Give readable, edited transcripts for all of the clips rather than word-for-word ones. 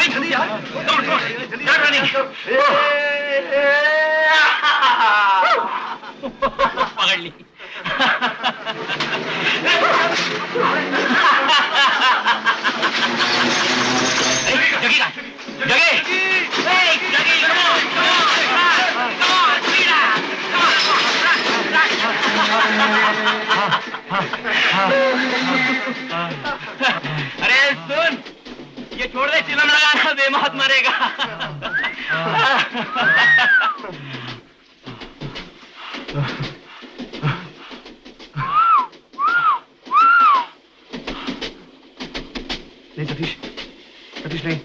जल्दी यार, पकड़ ली। जगे अरे सुन, ये छोड़ दे, चिलम लगाना, बेमौत मरेगा। नहीं सतीश, सतीश नहीं।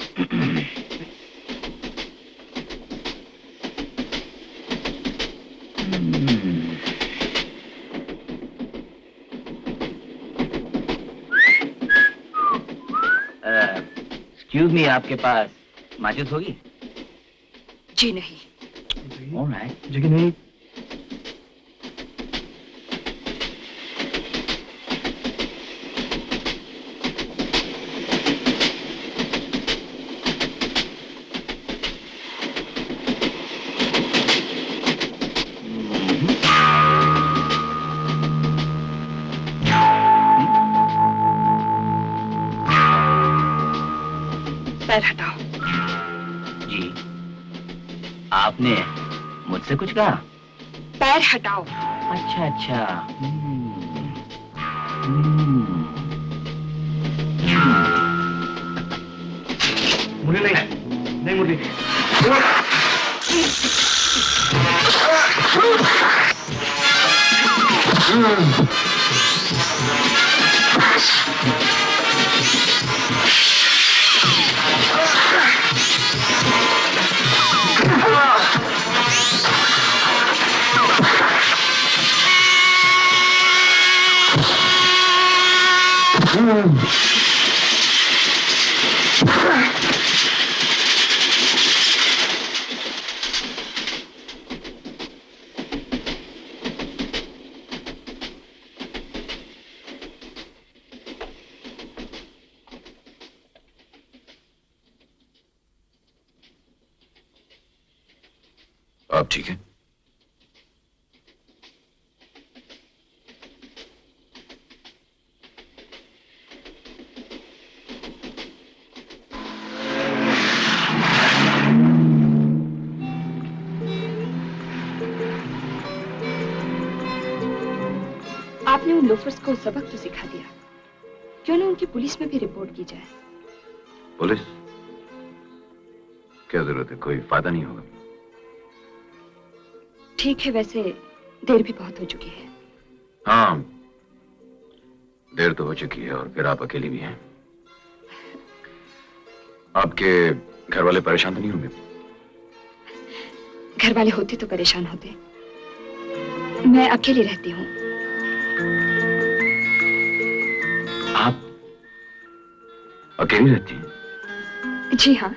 एक्सक्यूज मी, आपके पास माचिस होगी? जी नहीं। ऑलराइट, जी नहीं। पैर हटाओ। जी, आपने मुझसे कुछ कहा? पैर हटाओ। अच्छा अच्छा। मुरली नहीं, नहीं मुरली। आप ठीक हैं? आपने उन लोफर्स को सबक तो सिखा दिया, क्यों ना उनकी पुलिस में भी रिपोर्ट की जाए? पुलिस? क्या जरूरत है, कोई फायदा नहीं होगा। ठीक है, वैसे देर भी बहुत हो चुकी है। हाँ, देर तो हो चुकी है और फिर आप अकेली भी हैं। आपके घर वाले परेशान तो नहीं होंगे? घर वाले होते तो परेशान होते। मैं अकेली रहती हूँ। आप अकेली रहती हैं? जी हाँ।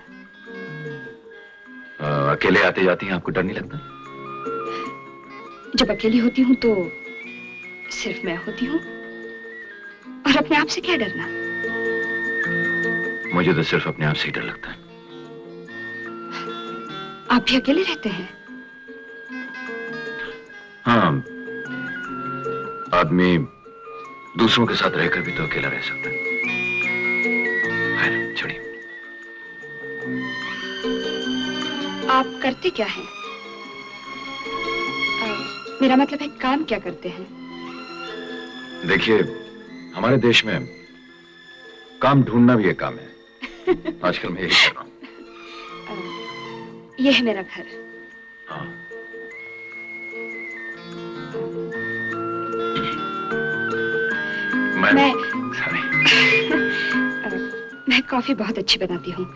अकेले आते जाती हैं, आपको डर नहीं लगता? जब अकेली होती हूँ तो सिर्फ मैं होती हूँ, और अपने आप से क्या डरना? मुझे तो सिर्फ अपने आप से ही डर लगता है। आप भी अकेले रहते हैं? हाँ, आदमी दूसरों के साथ रहकर भी तो अकेला रह सकता है। खैर, छोड़िए। आप करते क्या हैं? मेरा मतलब है, काम क्या करते हैं? देखिए, हमारे देश में काम ढूंढना भी एक काम है। आजकल मैं यही कर रहा हूँ। यह है मेरा घर। हाँ। मैं मैं कॉफी बहुत अच्छी बनाती हूँ।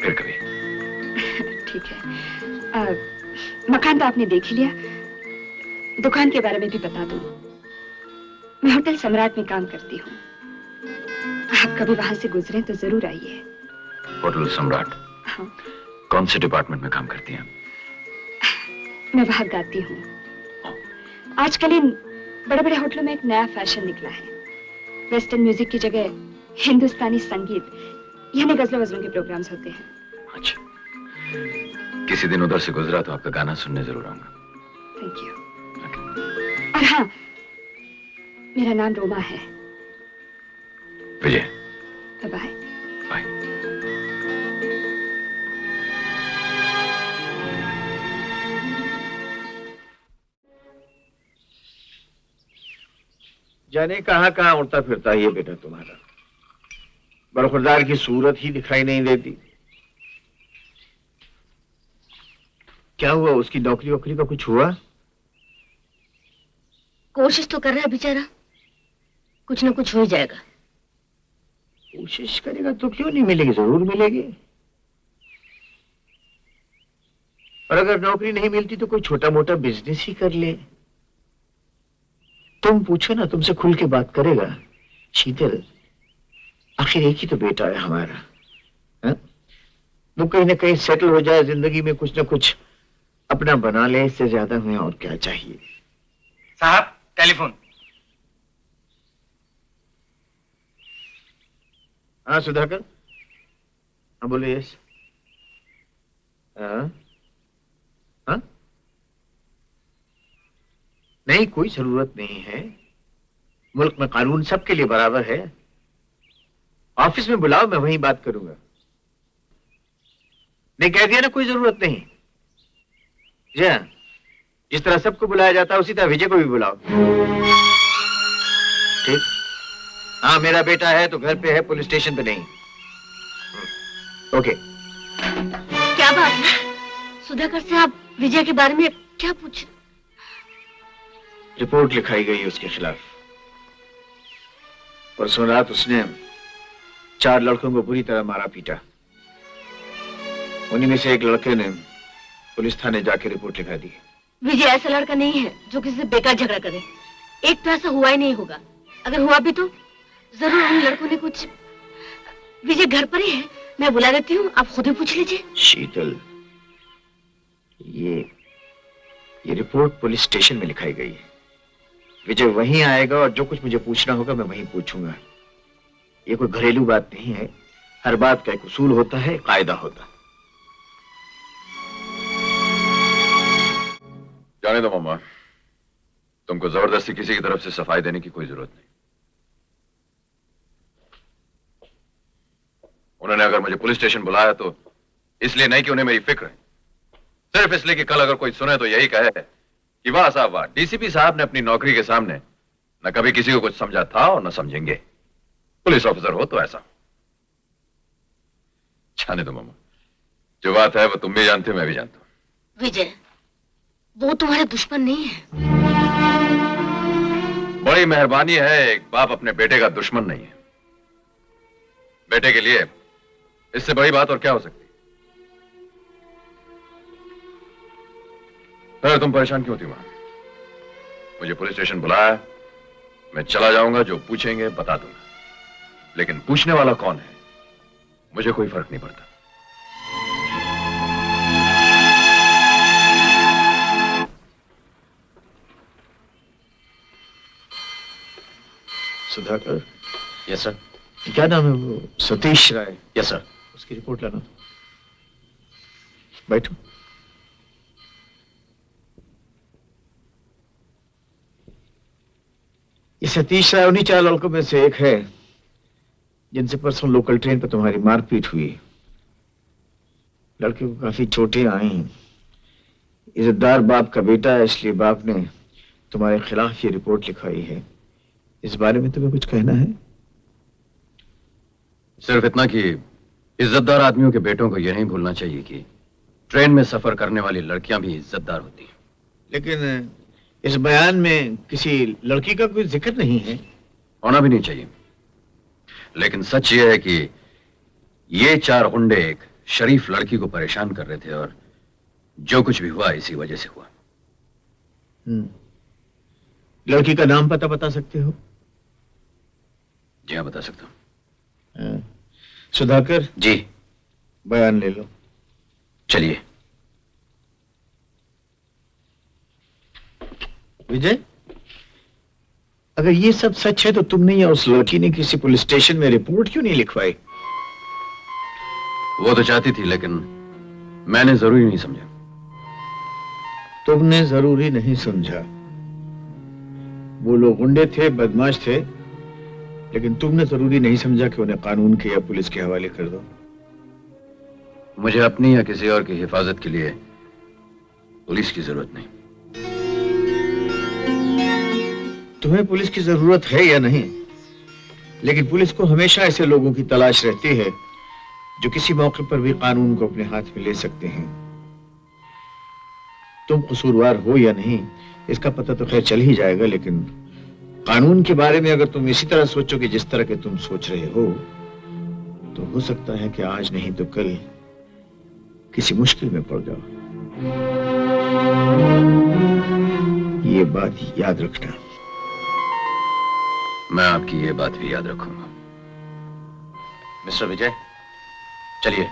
फिर कभी। ठीक है। मकान तो आपने देख ही लिया, दुकान के बारे में भी बता दूं। मैं होटल सम्राट में काम करती हूँ। आप कभी वहां से गुजरे तो जरूर आइए। होटल सम्राट? हाँ। कौन से डिपार्टमेंट में काम करती हैं? मैं वहां गाती हूँ। आजकल इन बड़े बड़े होटलों में एक नया फैशन निकला है। वेस्टर्न म्यूजिक की जगह हिंदुस्तानी संगीत यानी गजलों वजलों के प्रोग्राम्स होते हैं। अच्छा, किसी दिन उधर से गुजरा तो आपका गाना सुनने जरूर आऊंगा। Thank you. और हाँ, मेरा नाम रोमा है। विजय। Bye bye. जाने कहाँ कहाँ उड़ता फिरता है ये बेटा तुम्हारा। बरखुरदार की सूरत ही दिखाई नहीं देती। क्या हुआ, उसकी नौकरी वोकरी का कुछ हुआ? कोशिश तो कर रहा है बेचारा, कुछ ना कुछ हो जाएगा। कोशिश करेगा तो क्यों नहीं मिलेगी, जरूर मिलेगी। और अगर नौकरी नहीं मिलती तो कोई छोटा मोटा बिजनेस ही कर ले। तुम पूछो ना, तुमसे खुल के बात करेगा। शीतल, आखिर एक ही तो बेटा है हमारा, है? वो कहीं ना कहीं सेटल हो जाए जिंदगी में, कुछ ना कुछ अपना बना ले, इससे ज्यादा हमें और क्या चाहिए। साहब टेलीफोन। हाँ सुधाकर, हाँ बोलो। यस। हाँ हाँ, नहीं कोई जरूरत नहीं है। मुल्क में कानून सबके लिए बराबर है। ऑफिस में बुलाओ, मैं वहीं बात करूंगा। नहीं कह दिया ना, कोई जरूरत नहीं। जी हाँ, जिस तरह सबको बुलाया जाता है उसी तरह विजय को भी बुलाओ। ठीक। हाँ, मेरा बेटा है तो घर पे है, पुलिस स्टेशन पे नहीं। ओके। क्या बात है सुधाकर से, आप विजय के बारे में क्या पूछ? रिपोर्ट लिखाई गई उसके खिलाफ। परसों रात उसने 4 लड़कों को बुरी तरह मारा पीटा। उन्हीं में से एक लड़के ने पुलिस थाने जाके रिपोर्ट लिखा दी। विजय ऐसा लड़का नहीं है जो किसी से बेकार झगड़ा करे। एक तो ऐसा हुआ ही नहीं होगा, अगर हुआ भी तो जरूर उन लड़कों ने कुछ। विजय घर पर ही है, मैं बुला देती हूँ, आप खुद ही पूछ लीजिए। शीतल, ये रिपोर्ट पुलिस स्टेशन में लिखाई गई है। विजय वहीं आएगा और जो कुछ मुझे पूछना होगा मैं वहीं पूछूंगा। ये कोई घरेलू बात नहीं है। हर बात का एक उसूल होता है, कायदा होता है। जाने दो मामा, तुमको जबरदस्ती किसी की तरफ से सफाई देने की कोई जरूरत नहीं। उन्होंने अगर मुझे पुलिस स्टेशन बुलाया तो इसलिए नहीं कि उन्हें मेरी फिक्र है, सिर्फ इसलिए कि कल अगर कोई सुने तो यही कहे कि वाह साहब वाह, डीसीपी साहब ने अपनी नौकरी के सामने न कभी किसी को कुछ समझा था और न समझेंगे। पुलिस ऑफिसर हो तो ऐसा। जाने दो मामा, जो बात है वो तुम भी जानते हो, मैं भी जानता हूं। विजय, वो तुम्हारे दुश्मन नहीं है। बड़ी मेहरबानी है, एक बाप अपने बेटे का दुश्मन नहीं है। बेटे के लिए इससे बड़ी बात और क्या हो सकती? फिर तुम परेशान क्यों थी वहां? मुझे पुलिस स्टेशन बुलाया, मैं चला जाऊंगा, जो पूछेंगे बता दूंगा, लेकिन पूछने वाला कौन है मुझे कोई फर्क नहीं पड़ता। सुधाकर। Yes sir. क्या नाम है वो? सतीश राय। Yes sir. उसकी रिपोर्ट लाना। बैठो। ये सतीश राय उन्हीं 4 लड़कों में से एक है जिनसे परसों लोकल ट्रेन पर तुम्हारी मारपीट हुई। लड़के को काफी चोटें आई। इज्जतदार बाप का बेटा है, इसलिए बाप ने तुम्हारे खिलाफ ये रिपोर्ट लिखवाई है। इस बारे में तुम्हें कुछ कहना है? सिर्फ इतना कि इज्जतदार आदमियों के बेटों को यह नहीं भूलना चाहिए कि ट्रेन में सफर करने वाली लड़कियां भी इज्जतदार होती हैं। लेकिन इस बयान में किसी लड़की का कोई जिक्र नहीं है। होना भी नहीं चाहिए, लेकिन सच यह है कि ये 4 गुंडे एक शरीफ लड़की को परेशान कर रहे थे और जो कुछ भी हुआ इसी वजह से हुआ। लड़की का नाम पता बता सकते हो? जी हाँ, बता सकता हूं। सुधाकर जी। बयान ले लो। चलिए। विजय, अगर ये सब सच है तो तुमने या उस लड़की ने किसी पुलिस स्टेशन में रिपोर्ट क्यों नहीं लिखवाई? वो तो चाहती थी, लेकिन मैंने जरूरी नहीं समझा। तुमने जरूरी नहीं समझा। वो लोग गुंडे थे, बदमाश थे, लेकिन तुमने जरूरी नहीं समझा कि उन्हें कानून के या पुलिस के हवाले कर दो। मुझे अपनी या किसी और की हिफाजत के लिए पुलिस की जरूरत नहीं। तुम्हें पुलिस की जरूरत है या नहीं, लेकिन पुलिस को हमेशा ऐसे लोगों की तलाश रहती है जो किसी मौके पर भी कानून को अपने हाथ में ले सकते हैं। तुम कसूरवार हो या नहीं इसका पता तो खैर चल ही जाएगा, लेकिन कानून के बारे में अगर तुम इसी तरह सोचोगे जिस तरह के तुम सोच रहे हो, तो हो सकता है कि आज नहीं तो कल किसी मुश्किल में पड़ जाओ। ये बात याद रखना। मैं आपकी ये बात भी याद रखूंगा। मिस्टर विजय, चलिए।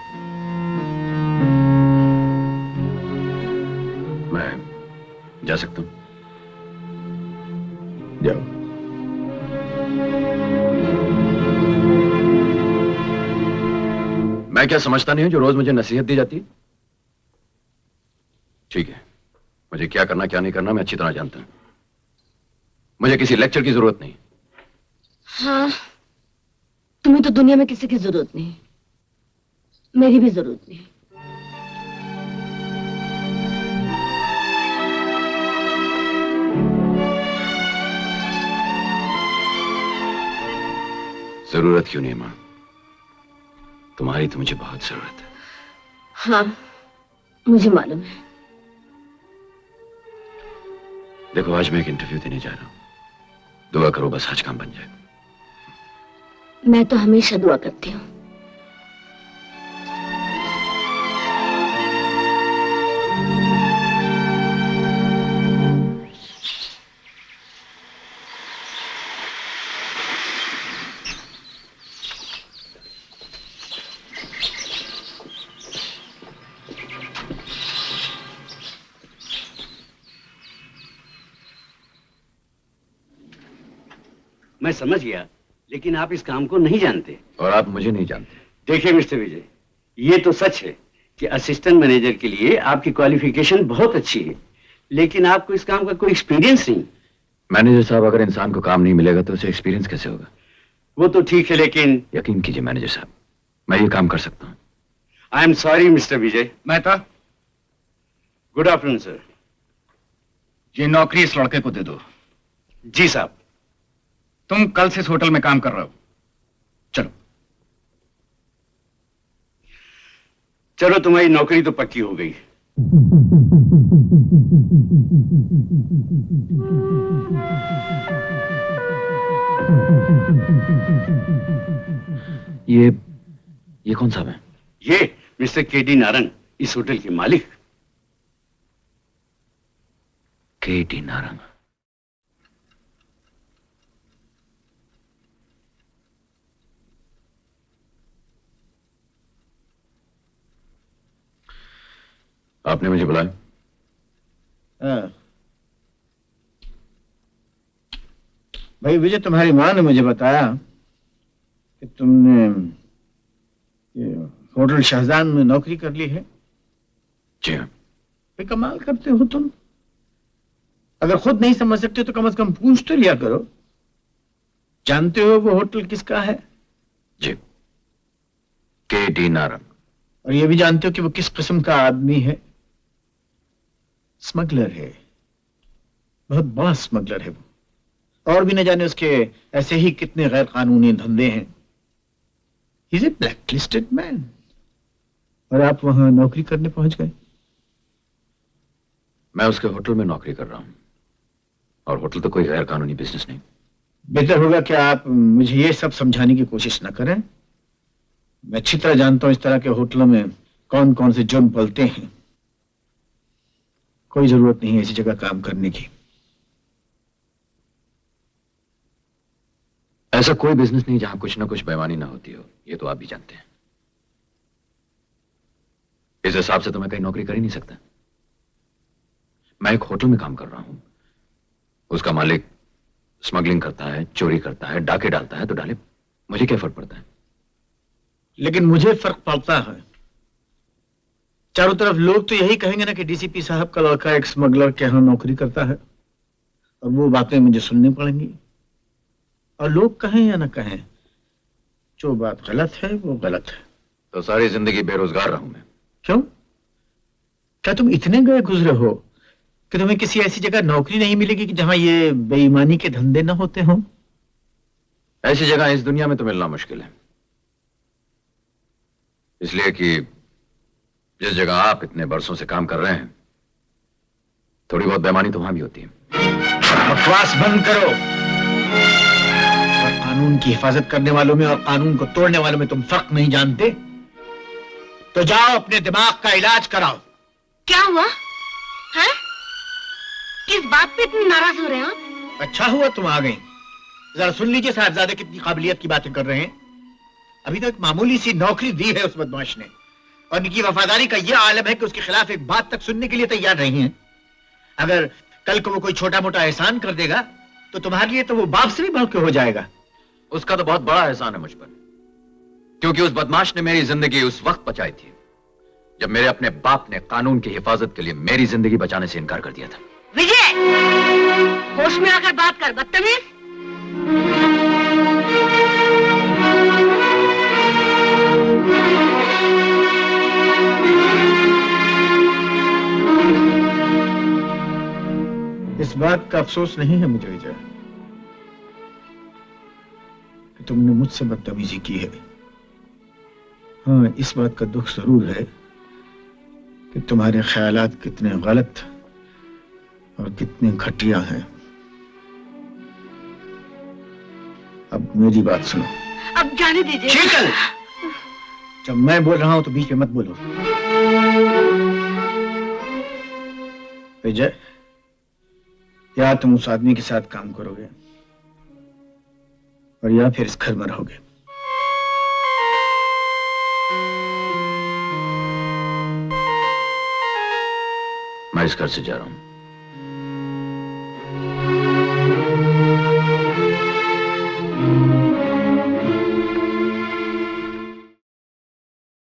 मैं जा सकता हूं? जाओ। मैं क्या समझता नहीं हूं जो रोज मुझे नसीहत दी जाती है? ठीक है, मुझे क्या करना क्या नहीं करना मैं अच्छी तरह जानता हूं। मुझे किसी लेक्चर की जरूरत नहीं। हाँ, तुम्हें तो दुनिया में किसी की जरूरत नहीं, मेरी भी जरूरत नहीं। जरूरत क्यों नहीं मां? तुम्हारी तो मुझे बहुत जरूरत है। हाँ, मुझे मालूम है। देखो, आज मैं एक इंटरव्यू देने जा रहा हूं। दुआ करो बस आज काम बन जाए। मैं तो हमेशा दुआ करती हूँ। मैं समझ गया, लेकिन आप इस काम को नहीं जानते। और आप मुझे नहीं जानते। देखिए मिस्टर विजय, ये तो सच है कि असिस्टेंट मैनेजर के लिए आपकी क्वालिफिकेशन बहुत अच्छी है, लेकिन आपको इस काम का कोई एक्सपीरियंस नहीं। मैनेजर साहब, अगर इंसान को काम नहीं मिलेगा तो उसे एक्सपीरियंस कैसे होगा? वो तो ठीक है, लेकिन यकीन कीजिए मैनेजर साहब, मैं ये काम कर सकता हूँ। I am sorry mister Vijay. Mehta, good afternoon sir. ये नौकरी इस लड़के को दे दो। जी साहब। तुम कल से इस होटल में काम कर रहे हो। चलो। चलो, तुम्हारी नौकरी तो पक्की हो गई। ये कौन साहब है? ये मिस्टर केडी नारंग, इस होटल के मालिक। केडी नारंग? आपने मुझे बुलाया? भाई विजय, तुम्हारी माँ ने मुझे बताया कि तुमने होटल शाहजहान में नौकरी कर ली है। जी हाँ। भाई कमाल करते हो तुम। अगर खुद नहीं समझ सकते तो कम से कम पूछ तो लिया करो। जानते हो वो होटल किसका है? जी, केडी नारंग। और ये भी जानते हो कि वो किस किस्म का आदमी है? स्मगलर है, बहुत बड़ा स्मगलर है वो। और भी न जाने उसके ऐसे ही कितने गैर कानूनी धंधे हैं। He is a black listed man. और आप वहां नौकरी करने पहुंच गए। मैं उसके होटल में नौकरी कर रहा हूं, और होटल तो कोई गैर कानूनी बिजनेस नहीं। बेहतर होगा कि आप मुझे ये सब समझाने की कोशिश न करें। मैं अच्छी तरह जानता हूं इस तरह के होटलों में कौन कौन से जुर्म पलते हैं। कोई जरूरत नहीं है ऐसी जगह काम करने की। ऐसा कोई बिजनेस नहीं जहां कुछ ना कुछ बेईमानी ना होती हो, ये तो आप भी जानते हैं। इस हिसाब से तो मैं कहीं नौकरी कर ही नहीं सकता। मैं एक होटल में काम कर रहा हूं, उसका मालिक स्मगलिंग करता है, चोरी करता है, डाके डालता है तो डाले, मुझे क्या फर्क पड़ता है? लेकिन मुझे फर्क पड़ता है। चारों तरफ लोग तो यही कहेंगे ना कि डीसीपी साहब का लड़का एक स्मगलर के यहाँ नौकरी करता है, और वो बातें मुझे सुननी पड़ेंगी। और लोग कहें या ना कहें, जो बात गलत है वो गलत है। तो सारी जिंदगी बेरोजगार रहूं मैं। क्यों? क्या तुम इतने गए गुजरे हो कि तुम्हें किसी ऐसी जगह नौकरी नहीं मिलेगी कि जहां ये बेईमानी के धंधे न होते हों? ऐसी जगह इस दुनिया में तो मिलना मुश्किल है, इसलिए कि जिस जगह आप इतने बरसों से काम कर रहे हैं, थोड़ी बहुत बेईमानी तो वहां भी होती है। बकवास बंद करो। और कानून की हिफाजत करने वालों में और कानून को तोड़ने वालों में तुम फर्क नहीं जानते, तो जाओ अपने दिमाग का इलाज कराओ। क्या हुआ है? किस बात पे इतनी नाराज हो रहे हैं आप? अच्छा हुआ तुम आ गई। जरा सुन लीजिए साहबजादे कितनी काबिलियत की बातें कर रहे हैं। अभी तो एक मामूली सी नौकरी दी है उस बदमाश ने, और इनकी वफादारी का यह आलम है कि उसके खिलाफ एक बात तक सुनने के लिए तैयार नहीं है। अगर कल को वो कोई छोटा मोटा एहसान कर देगा तो तुम्हारे लिए तो वो बाप से भी बढ़ के हो जाएगा। उसका तो बहुत बड़ा एहसान है मुझ पर, क्योंकि उस बदमाश ने मेरी जिंदगी उस वक्त बचाई थी जब मेरे अपने बाप ने कानून की हिफाजत के लिए मेरी जिंदगी बचाने से इनकार कर दिया था। विजय, होश में आकर बात कर, बदतमीज। इस बात का अफसोस नहीं है मुझे विजय कि तुमने मुझसे बदतमीजी की है। हाँ, इस बात का दुख जरूर है कि तुम्हारे ख्यालात कितने गलत और कितने घटिया हैं। अब मेरी बात सुनो। अब जाने दीजिए। शीतल, जब मैं बोल रहा हूं तो बीच में मत बोलो। विजय, या तुम उस आदमी के साथ काम करोगे और या फिर इस घर में रहोगे। मैं इस घर से जा रहा हूं।